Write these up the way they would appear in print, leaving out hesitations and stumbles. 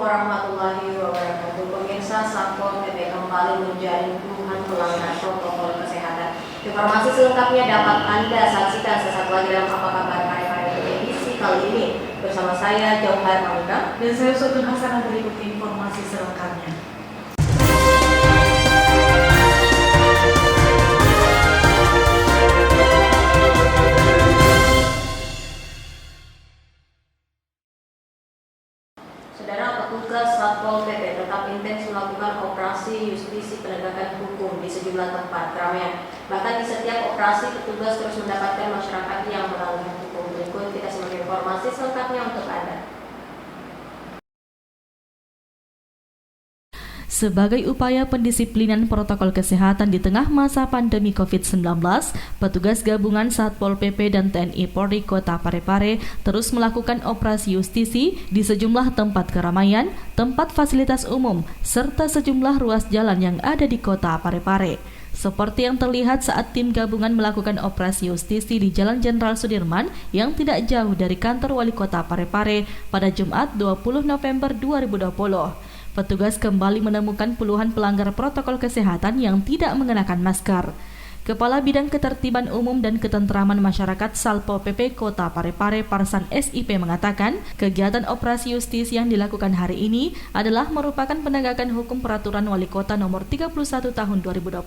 warahmatullahi wabarakatuh. Pemirsa, Satpol PP kembali menjalin puluhan pelanggar protokol kesehatan. Informasi selengkapnya dapat Anda saksikan sesaat lagi dalam Apa Kabar Pare-Pare edisi kali ini. Bersama saya Jauhar Mamuda dan saya Sotun Hasan. Berikut informasi selengkapnya. Saudara, petugas Satpol PP tetap intens melakukan operasi justisi penegakan hukum di sejumlah tempat keramaian. Bahkan di setiap operasi, petugas terus mendapatkan masyarakat yang melanggar hukum. Berikut kita simak informasi selengkapnya untuk Anda. Sebagai upaya pendisiplinan protokol kesehatan di tengah masa pandemi COVID-19, petugas gabungan Satpol PP dan TNI Polri Kota Parepare terus melakukan operasi justisi di sejumlah tempat keramaian, tempat fasilitas umum, serta sejumlah ruas jalan yang ada di Kota Parepare. Seperti yang terlihat saat tim gabungan melakukan operasi justisi di Jalan Jenderal Sudirman yang tidak jauh dari kantor Wali Kota Parepare pada Jumat 20 November 2020. Petugas kembali menemukan puluhan pelanggar protokol kesehatan yang tidak mengenakan masker. Kepala Bidang Ketertiban Umum dan Ketentraman Masyarakat Satpol PP Kota Parepare Parsan SIP mengatakan, kegiatan operasi justis yang dilakukan hari ini adalah merupakan penegakan hukum Peraturan Wali Kota Nomor 31 Tahun 2020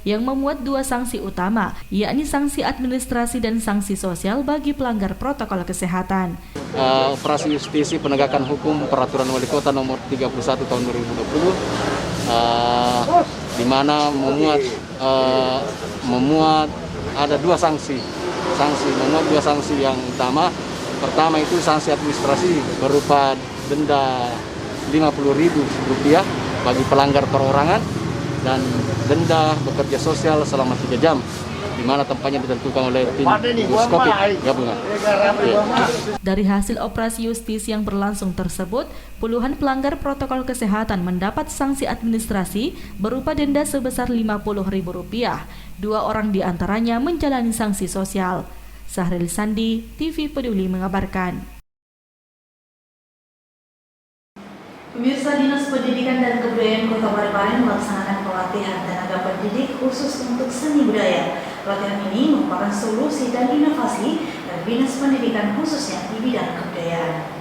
yang memuat dua sanksi utama, yakni sanksi administrasi dan sanksi sosial bagi pelanggar protokol kesehatan. Operasi justisi penegakan hukum Peraturan Wali Kota Nomor 31 Tahun 2020 di mana memuat ada dua sanksi. Memuat dua sanksi yang utama. Pertama itu sanksi administrasi berupa denda Rp50.000 bagi pelanggar perorangan dan denda bekerja sosial selama 3 jam, di mana tempatnya ditentukan oleh tim Puskopit gabungan. Dari hasil operasi justis yang berlangsung tersebut, puluhan pelanggar protokol kesehatan mendapat sanksi administrasi berupa denda sebesar Rp50.000. 2 orang diantaranya menjalani sanksi sosial. Sahril Sandi, TV Peduli mengabarkan. Pemirsa, Dinas Pendidikan dan Kebudayaan Kota Parepare melaksanakan pelatihan tenaga pendidik khusus untuk seni budaya. Pelatihan ini merupakan solusi dan inovasi dari Dinas Pendidikan khususnya di bidang kebudayaan.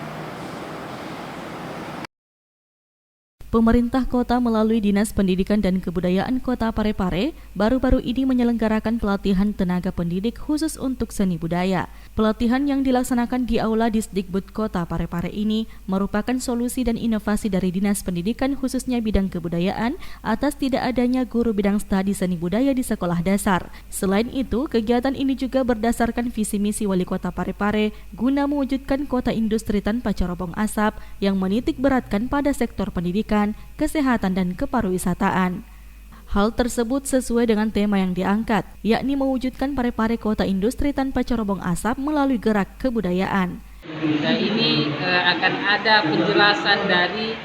Pemerintah kota melalui Dinas Pendidikan dan Kebudayaan Kota Parepare baru-baru ini menyelenggarakan pelatihan tenaga pendidik khusus untuk seni budaya. Pelatihan yang dilaksanakan di Aula Disdikbud Kota Parepare ini merupakan solusi dan inovasi dari Dinas Pendidikan khususnya bidang kebudayaan atas tidak adanya guru bidang studi seni budaya di sekolah dasar. Selain itu, kegiatan ini juga berdasarkan visi misi Wali Kota Parepare guna mewujudkan kota industri tanpa cerobong asap yang menitik beratkan pada sektor pendidikan, kesehatan dan kepariwisataan. Hal tersebut sesuai dengan tema yang diangkat, yakni mewujudkan Parepare kota industri tanpa cerobong asap melalui gerak kebudayaan. Nah, ini akan ada penjelasan dari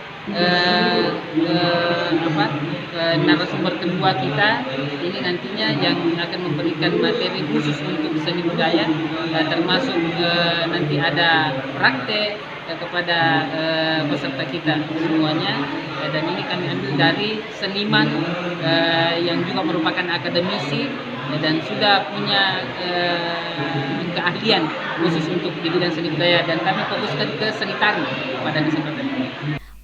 narasumber kedua kita. Ini nantinya yang akan memberikan materi khusus untuk seni budaya, termasuk nanti ada praktek kepada peserta kita semuanya, dan ini kami ambil dari seniman yang juga merupakan akademisi dan sudah punya keahlian khusus untuk di bidang seni budaya, dan kami fokuskan ke seni tari pada kesempatan ini.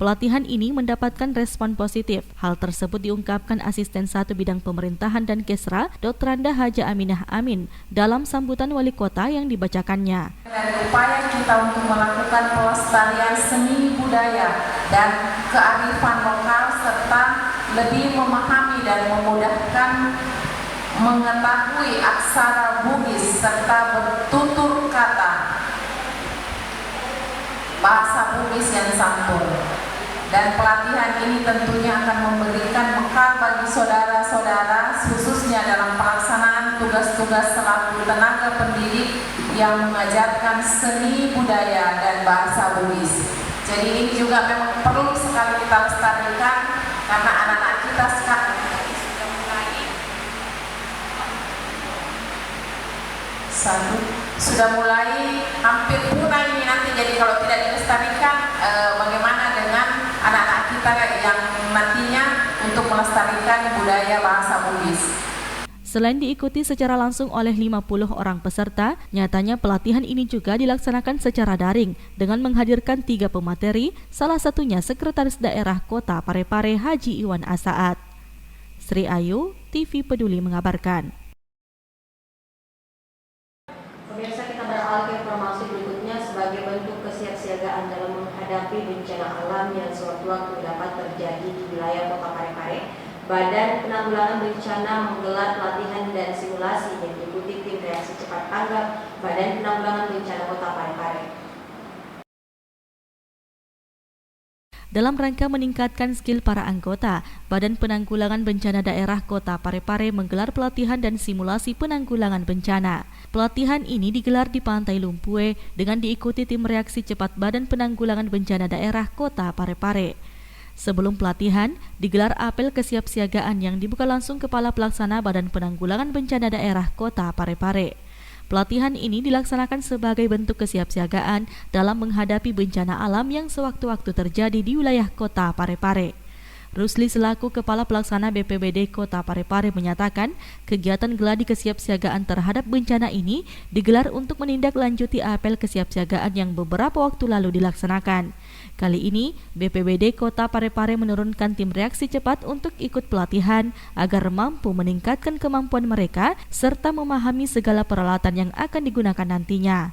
Pelatihan ini mendapatkan respon positif. Hal tersebut diungkapkan Asisten 1 Bidang Pemerintahan dan Kesra, Dr. Randa Haja Aminah Amin, dalam sambutan Wali Kota yang dibacakannya. Dari upaya kita untuk melakukan pelestarian seni budaya dan kearifan lokal serta lebih memahami dan memudahkan mengetahui aksara Bugis serta bertutur kata bahasa Bugis yang santun. Dan pelatihan ini tentunya akan memberikan bekal bagi saudara-saudara khususnya dalam pelaksanaan tugas-tugas selaku tenaga pendidik yang mengajarkan seni budaya dan bahasa Bugis. Jadi ini juga memang perlu sekali kita lestarikan karena anak-anak kita sekarang sudah mulai hampir punah ini nanti. Jadi kalau tidak dilestarikan, bagaimana dengan kita yang nantinya untuk melestarikan budaya bahasa Bugis. Selain diikuti secara langsung oleh 50 orang peserta, nyatanya pelatihan ini juga dilaksanakan secara daring dengan menghadirkan 3 pemateri, salah satunya Sekretaris Daerah Kota Parepare Haji Iwan Asaat. Sri Ayu, TV Peduli mengabarkan. Pemirsa, kita beralih ke informasi berikutnya. Sebagai bentuk kesiapsiagaan dalam menghadapi bencana alam yang sewaktu-waktu dapat terjadi di wilayah Kota Parepare, Badan Penanggulangan Bencana menggelar pelatihan dan simulasi yang diikuti tim reaksi cepat tanggap Badan Penanggulangan Bencana Kota Parepare. Dalam rangka meningkatkan skill para anggota, Badan Penanggulangan Bencana Daerah Kota Parepare menggelar pelatihan dan simulasi penanggulangan bencana. Pelatihan ini digelar di Pantai Lumpue dengan diikuti tim reaksi cepat Badan Penanggulangan Bencana Daerah Kota Parepare. Sebelum pelatihan, digelar apel kesiapsiagaan yang dibuka langsung Kepala Pelaksana Badan Penanggulangan Bencana Daerah Kota Parepare. Pelatihan ini dilaksanakan sebagai bentuk kesiapsiagaan dalam menghadapi bencana alam yang sewaktu-waktu terjadi di wilayah Kota Parepare. Rusli selaku Kepala Pelaksana BPBD Kota Parepare menyatakan kegiatan geladi kesiapsiagaan terhadap bencana ini digelar untuk menindaklanjuti apel kesiapsiagaan yang beberapa waktu lalu dilaksanakan. Kali ini, BPBD Kota Parepare menurunkan tim reaksi cepat untuk ikut pelatihan agar mampu meningkatkan kemampuan mereka serta memahami segala peralatan yang akan digunakan nantinya.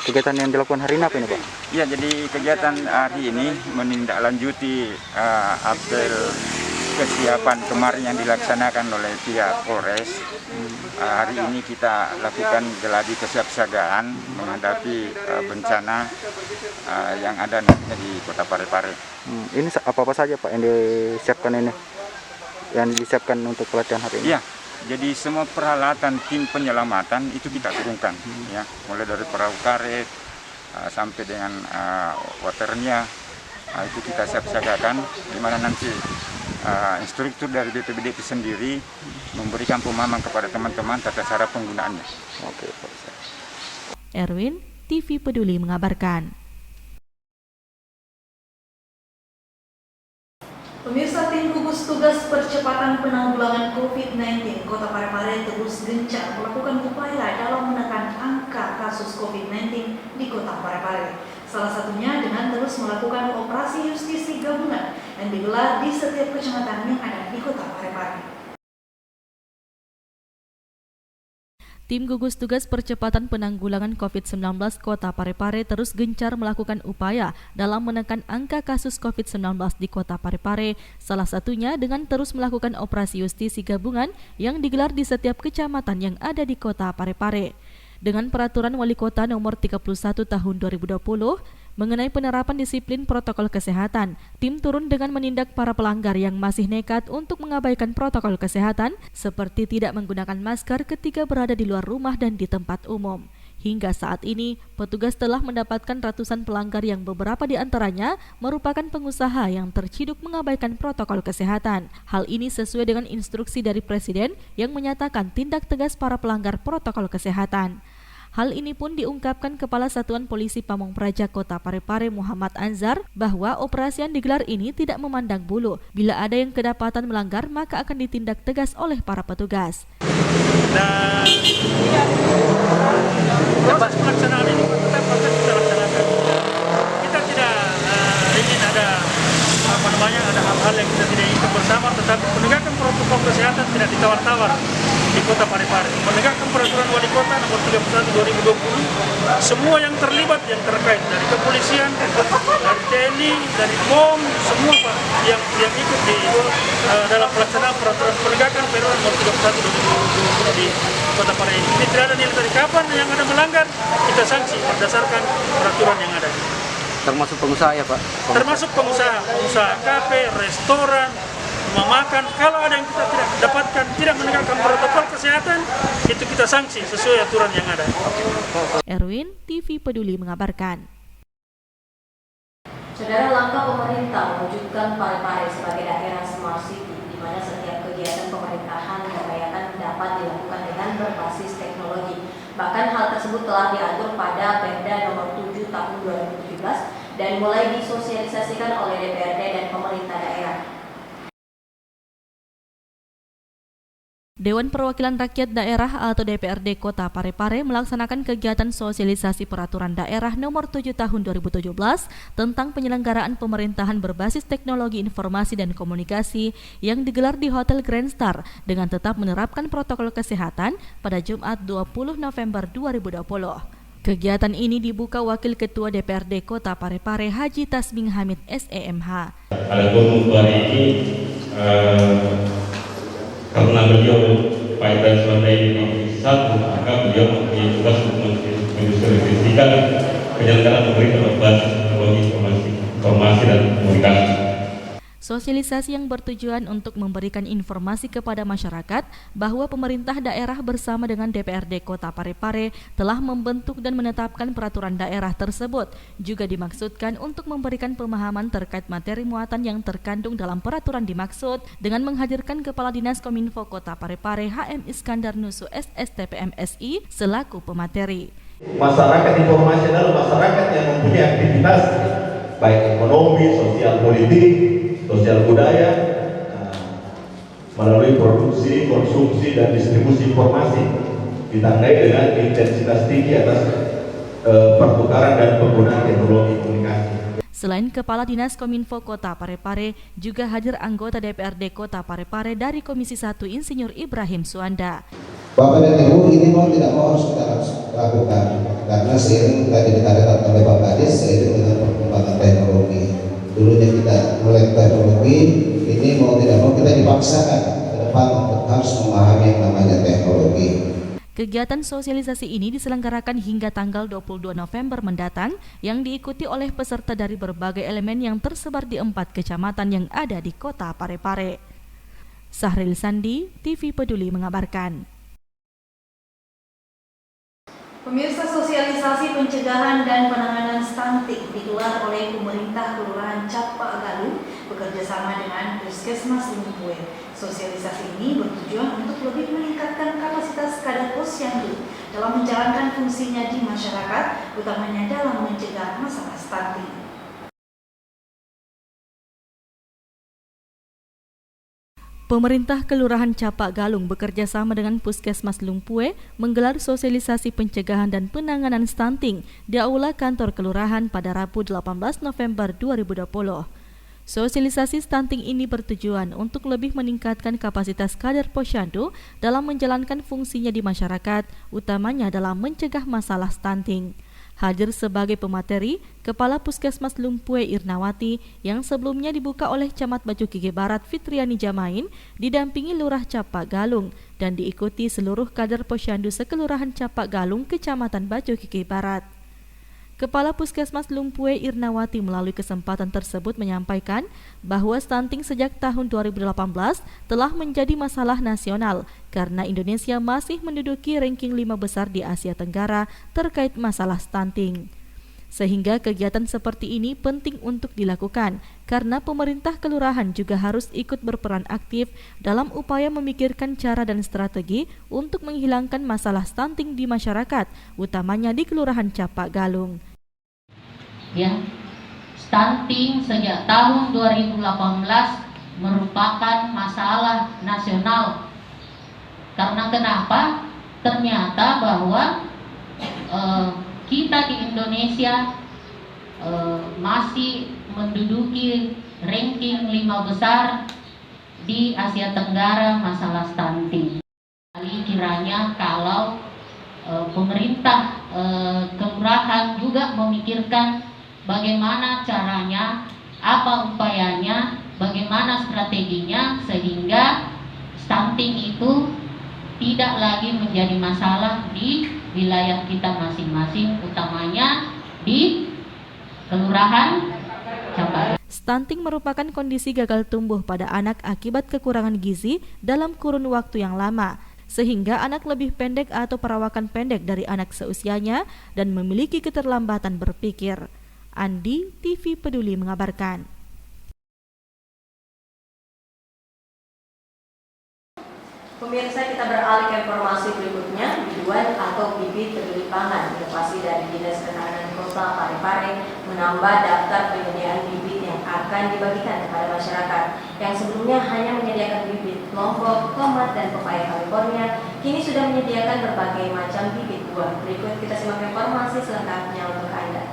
Kegiatan yang dilakukan hari ini apa ini, Pak? Ya, jadi kegiatan hari ini menindaklanjuti apel kesiapan kemarin yang dilaksanakan oleh pihak Polres. Hari ini kita lakukan geladi kesiapsiagaan menghadapi bencana yang ada nantinya di Kota Parepare. Ini apa saja, Pak, yang disiapkan ini? Yang disiapkan untuk pelatihan hari ini? Iya, jadi semua peralatan tim penyelamatan itu kita turunkan, ya, mulai dari perahu karet sampai dengan waternya, itu kita siap-siagakan, di mana nanti instruktur dari BPBD itu sendiri memberikan pemahaman kepada teman-teman tata cara penggunaannya. Oke, Pak. Erwin, TV Peduli mengabarkan. Pemirsa, tim gugus tugas percepatan penanggulangan COVID-19 Kota Parepare terus gencar melakukan upaya dalam menekan angka kasus COVID-19 di Kota Parepare. Salah satunya dengan terus melakukan operasi justisi gabungan yang digelar di setiap kecamatan yang ada di Kota Parepare. Tim gugus tugas percepatan penanggulangan COVID-19 Kota Parepare terus gencar melakukan upaya dalam menekan angka kasus COVID-19 di Kota Parepare, salah satunya dengan terus melakukan operasi justisi gabungan yang digelar di setiap kecamatan yang ada di Kota Parepare. Dengan peraturan Wali Kota nomor 31 tahun 2020 mengenai penerapan disiplin protokol kesehatan, tim turun dengan menindak para pelanggar yang masih nekat untuk mengabaikan protokol kesehatan seperti tidak menggunakan masker ketika berada di luar rumah dan di tempat umum. Hingga saat ini, petugas telah mendapatkan ratusan pelanggar yang beberapa di antaranya merupakan pengusaha yang terciduk mengabaikan protokol kesehatan. Hal ini sesuai dengan instruksi dari Presiden yang menyatakan tindak tegas para pelanggar protokol kesehatan. Hal ini pun diungkapkan Kepala Satuan Polisi Pamong Praja Kota Parepare Muhammad Anzar bahwa operasi yang digelar ini tidak memandang bulu. Bila ada yang kedapatan melanggar, maka akan ditindak tegas oleh para petugas. Dan proses pelaksanaan ini tetap akan kita laksanakan. Kita tidak ingin ada ada hal-hal yang kita tidak ingin bersama, tetapi penegakan protokol kesehatan tidak ditawar-tawar di Kota Parepare. Menegakkan peraturan Wali Kota nomor 31 2020, semua yang terlibat, yang terkait dari kepolisian, dari TNI, dari POM, semua Pak yang ikut di dalam pelaksanaan peraturan penegakan peraturan nomor 31 2020 di Kota Parepare ini. Tidak ada nilai dari kapan yang ada melanggar, kita sanksi berdasarkan peraturan yang ada. Termasuk pengusaha ya, Pak? Termasuk pengusaha kafe, restoran, rumah makan. Kalau ada yang kita tidak dapatkan, tidak menegakkan protokol kesehatan, itu kita sanksi sesuai aturan yang ada. Erwin, TV Peduli mengabarkan. Saudara, langkah pemerintah mewujudkan Parepare sebagai daerah smart city, di mana setiap kegiatan pemerintahan kebayatan dapat dilakukan dengan berbasis teknologi. Bahkan hal tersebut telah diatur pada Perda nomor 7 tahun 2017 dan mulai disosialisasikan oleh DPRD dan pemerintah daerah. Dewan Perwakilan Rakyat Daerah atau DPRD Kota Parepare melaksanakan kegiatan sosialisasi Peraturan Daerah Nomor 7 Tahun 2017 tentang penyelenggaraan pemerintahan berbasis teknologi informasi dan komunikasi yang digelar di Hotel Grand Star dengan tetap menerapkan protokol kesehatan pada Jumat 20 November 2020. Kegiatan ini dibuka Wakil Ketua DPRD Kota Parepare Haji Tasming Hamid SEMH. Adapun hari ini karena beliau Pak Ibrahim Suwanda ini Komisi 1, maka beliau mempunyai tugas untuk mensosialisasikan penyelenggaraan pemerintah berbasis teknologi informasi dan komunikasi. Sosialisasi yang bertujuan untuk memberikan informasi kepada masyarakat bahwa pemerintah daerah bersama dengan DPRD Kota Parepare telah membentuk dan menetapkan peraturan daerah tersebut. Juga dimaksudkan untuk memberikan pemahaman terkait materi muatan yang terkandung dalam peraturan dimaksud dengan menghadirkan Kepala Dinas Kominfo Kota Parepare HM Iskandar Nusu SSTP MSI selaku pemateri. Masyarakat informasi adalah masyarakat yang mempunyai aktivitas baik ekonomi, sosial politik, sosial budaya, melalui produksi, konsumsi, dan distribusi informasi ditandai dengan intensitas tinggi atas pertukaran dan penggunaan teknologi komunikasi. Selain Kepala Dinas Kominfo Kota Parepare, juga hadir anggota DPRD Kota Parepare dari Komisi 1 Insinyur Ibrahim Suwanda. Bapak dan Ibu, ini mau tidak mau harus kita lakukan karena seiring tadi dikatakan oleh Pak Kadis, seiring dengan perkembangan teknologi. Dulunya kita melek teknologi, ini mau tidak mau kita dipaksakan ke depan untuk harus memahami yang namanya teknologi. Kegiatan sosialisasi ini diselenggarakan hingga tanggal 22 November mendatang yang diikuti oleh peserta dari berbagai elemen yang tersebar di 4 kecamatan yang ada di Kota Parepare. Sahril Sandi, TV Peduli mengabarkan. Pemirsa, sosialisasi pencegahan dan penanganan stunting digelar oleh pemerintah Kelurahan Capak Galung bekerjasama dengan Puskesmas Lumpue. Sosialisasi ini bertujuan untuk lebih meningkatkan kapasitas kader posyandu dalam menjalankan fungsinya di masyarakat, utamanya dalam mencegah masalah stunting. Pemerintah Kelurahan Capak Galung bekerja sama dengan Puskesmas Lumpue menggelar sosialisasi pencegahan dan penanganan stunting di Aula Kantor Kelurahan pada Rabu 18 November 2020. Sosialisasi stunting ini bertujuan untuk lebih meningkatkan kapasitas kader posyandu dalam menjalankan fungsinya di masyarakat, utamanya dalam mencegah masalah stunting. Hadir sebagai pemateri, Kepala Puskesmas Lumpue Irnawati yang sebelumnya dibuka oleh Camat Baju Gigi Barat Fitriani Jamain, didampingi Lurah Capak Galung dan diikuti seluruh kader posyandu sekelurahan Capak Galung, Kecamatan Baju Gigi Barat. Kepala Puskesmas Lumpue Irnawati melalui kesempatan tersebut menyampaikan bahwa stunting sejak tahun 2018 telah menjadi masalah nasional karena Indonesia masih menduduki ranking 5 besar di Asia Tenggara terkait masalah stunting. Sehingga kegiatan seperti ini penting untuk dilakukan karena pemerintah kelurahan juga harus ikut berperan aktif dalam upaya memikirkan cara dan strategi untuk menghilangkan masalah stunting di masyarakat, utamanya di Kelurahan Capak Galung. Ya, stunting sejak tahun 2018 merupakan masalah nasional. Karena kenapa? Ternyata bahwa kita di Indonesia masih menduduki ranking 5 besar di Asia Tenggara masalah stunting. Kiranya kalau pemerintah kelurahan juga memikirkan bagaimana caranya, apa upayanya, bagaimana strateginya sehingga stunting itu tidak lagi menjadi masalah di wilayah kita masing-masing, utamanya di Kelurahan Capak. Stunting merupakan kondisi gagal tumbuh pada anak akibat kekurangan gizi dalam kurun waktu yang lama, sehingga anak lebih pendek atau perawakan pendek dari anak seusianya dan memiliki keterlambatan berpikir. Andi, TV Peduli mengabarkan. Pemirsa, kita beralih ke informasi berikutnya. Biduan atau bibit peduli pangan inovasi dari Dinas Ketahanan Kota Kota Parepare menambah daftar penyediaan bibit yang akan dibagikan kepada masyarakat. Yang sebelumnya hanya menyediakan bibit lombok, tomat, dan pepaya California, kini sudah menyediakan berbagai macam bibit buah. Berikut kita simak informasi selengkapnya untuk Anda.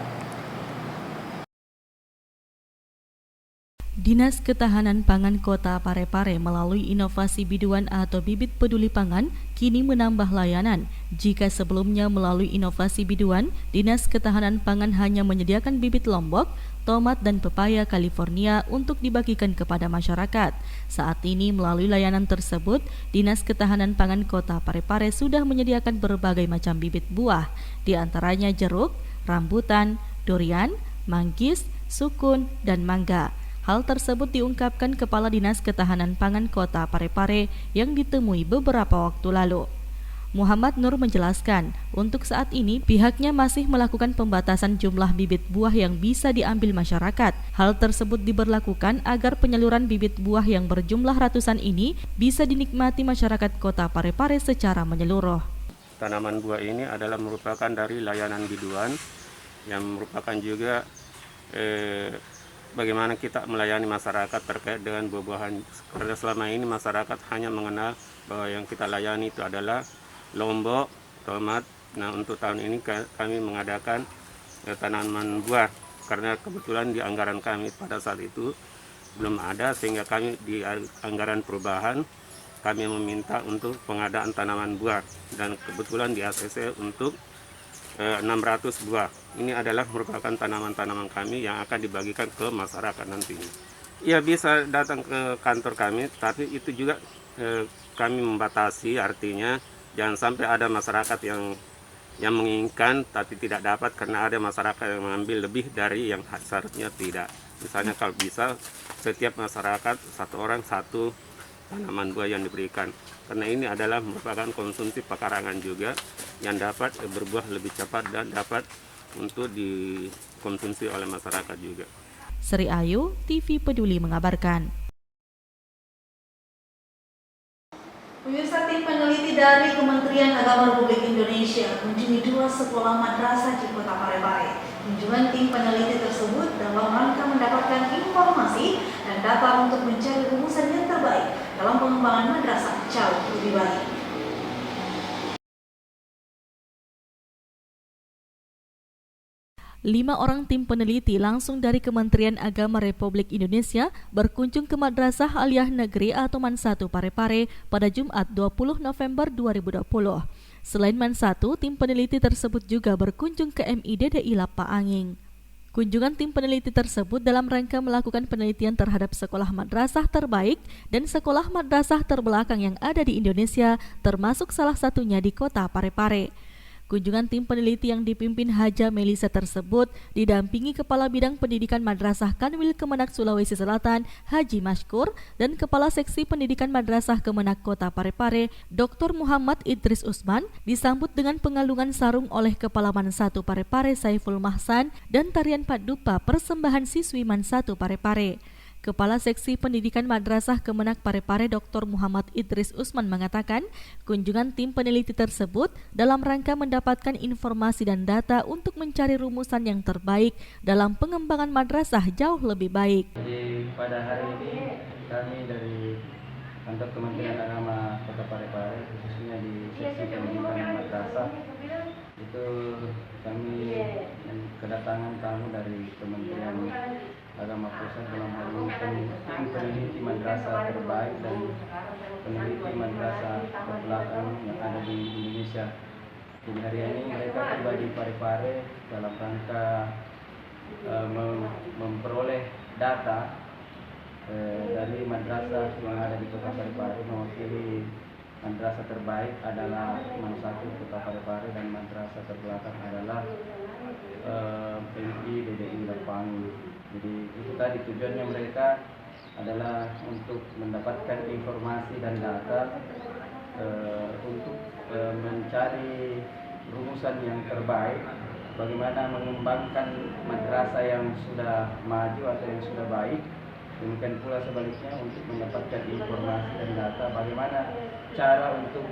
Dinas Ketahanan Pangan Kota Parepare melalui inovasi biduan atau bibit peduli pangan kini menambah layanan. Jika sebelumnya melalui inovasi biduan, Dinas Ketahanan Pangan hanya menyediakan bibit lombok, tomat, dan pepaya California untuk dibagikan kepada masyarakat. Saat ini melalui layanan tersebut, Dinas Ketahanan Pangan Kota Parepare sudah menyediakan berbagai macam bibit buah, di antaranya jeruk, rambutan, durian, manggis, sukun, dan mangga. Hal tersebut diungkapkan Kepala Dinas Ketahanan Pangan Kota Parepare yang ditemui beberapa waktu lalu. Muhammad Nur menjelaskan, untuk saat ini pihaknya masih melakukan pembatasan jumlah bibit buah yang bisa diambil masyarakat. Hal tersebut diberlakukan agar penyaluran bibit buah yang berjumlah ratusan ini bisa dinikmati masyarakat Kota Parepare secara menyeluruh. Tanaman buah ini adalah merupakan dari layanan biduan yang merupakan juga bagaimana kita melayani masyarakat terkait dengan buah-buahan. Karena selama ini masyarakat hanya mengenal bahwa yang kita layani itu adalah lombok, tomat. Nah, untuk tahun ini kami mengadakan tanaman buah karena kebetulan di anggaran kami pada saat itu belum ada, sehingga kami di anggaran perubahan kami meminta untuk pengadaan tanaman buah, dan kebetulan di ACC untuk 600 buah. Ini adalah merupakan tanaman-tanaman kami yang akan dibagikan ke masyarakat nantinya. Ya, bisa datang ke kantor kami, tapi itu juga kami membatasi, artinya jangan sampai ada masyarakat yang menginginkan tapi tidak dapat karena ada masyarakat yang mengambil lebih dari yang seharusnya tidak. Misalnya kalau bisa setiap masyarakat satu orang satu tanaman buah yang diberikan. Karena ini adalah merupakan konsumsi pekarangan juga yang dapat berbuah lebih cepat dan dapat untuk dikonsumsi oleh masyarakat juga. Sri Ayu, TV Peduli mengabarkan. Pemirsa, tim peneliti dari Kementerian Agama Republik Indonesia mengunjungi 2 sekolah madrasah di Kota Parepare. Kunjungan tim peneliti tersebut dalam rangka mendapatkan informasi dan data untuk mencari rumusan yang terbaik dalam pengembangan madrasah jauh lebih baik. Lima orang tim peneliti langsung dari Kementerian Agama Republik Indonesia berkunjung ke Madrasah Aliyah Negeri atau MAN 1 Parepare pada Jumat 20 November 2020. Selain MAN 1, tim peneliti tersebut juga berkunjung ke MIDDI Lapa Anging. Kunjungan tim peneliti tersebut dalam rangka melakukan penelitian terhadap sekolah madrasah terbaik dan sekolah madrasah terbelakang yang ada di Indonesia, termasuk salah satunya di Kota Parepare. Kunjungan tim peneliti yang dipimpin Haja Melisa tersebut didampingi Kepala Bidang Pendidikan Madrasah Kanwil Kemenak Sulawesi Selatan Haji Mashkur dan Kepala Seksi Pendidikan Madrasah Kemenak Kota Parepare Dr. Muhammad Idris Usman, disambut dengan pengalungan sarung oleh Kepala MAN 1 Parepare Saiful Mahsan dan tarian padupa persembahan siswi MAN 1 Parepare. Kepala Seksi Pendidikan Madrasah Kemenak Parepare Dr. Muhammad Idris Usman mengatakan, kunjungan tim peneliti tersebut dalam rangka mendapatkan informasi dan data untuk mencari rumusan yang terbaik dalam pengembangan madrasah jauh lebih baik. Jadi pada hari ini kami dari kantor Kementerian Agama Kota Parepare, khususnya di Seksi Pendidikan Madrasah, itu kami kedatangan tamu dari Kementerian Agama Pusat dalam hal ini tim peneliti madrasah terbaik dan peneliti madrasah terbelakang yang ada di Indonesia. Jadi hari ini mereka tiba di Parepare dalam rangka memperoleh data dari madrasah yang ada di Kota Parepare. Mewakili madrasah terbaik adalah MAN 1 Kota Parepare dan madrasah terbelakang adalah MIDDI Lapa Anging. Jadi itu tadi tujuannya mereka adalah untuk mendapatkan informasi dan data untuk mencari rumusan yang terbaik, bagaimana mengembangkan madrasah yang sudah maju atau yang sudah baik. Demikian pula sebaliknya untuk mendapatkan informasi dan data bagaimana cara untuk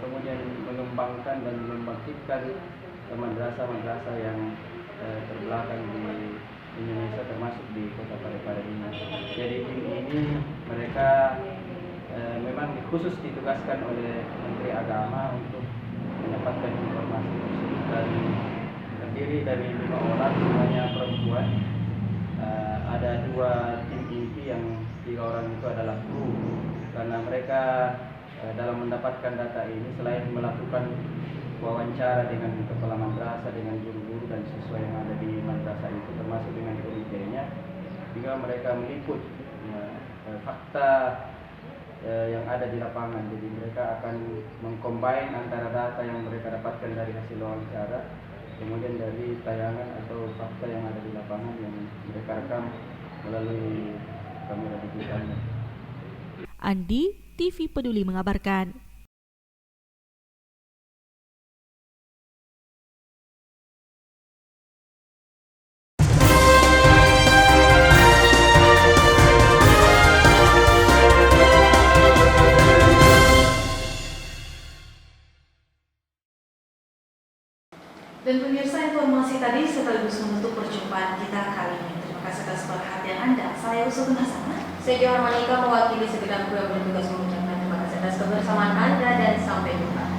kemudian mengembangkan dan membangkitkan madrasah-madrasah yang terbelakang di Indonesia termasuk di Kota Parepare ini. Jadi tim ini mereka memang khusus ditugaskan oleh Menteri Agama untuk mendapatkan informasi tersebut dan terdiri dari 5 orang, semuanya perempuan. Ada 2 tim inti yang 3 orang itu adalah kru, karena mereka dalam mendapatkan data ini selain melakukan wawancara dengan kepala madrasah, dengan guru-guru dan siswa yang ada di madrasah itu termasuk dengan komitenya, juga mereka meliput fakta yang ada di lapangan. Jadi mereka akan mengcombine antara data yang mereka dapatkan dari hasil wawancara, kemudian dari tayangan atau fakta yang ada di lapangan yang mereka rekam melalui kamera digitalnya. Andi, TV Peduli mengabarkan. Dan pemirsa, informasi tadi sekaligus menutup perjumpaan kita kali ini. Terima kasih atas perhatian Anda. Saya Usutun Hasanah. Saya Johar Manika mewakili segenap kru yang bertugas mengucapkan terima kasih atas kebersamaan Anda dan sampai jumpa.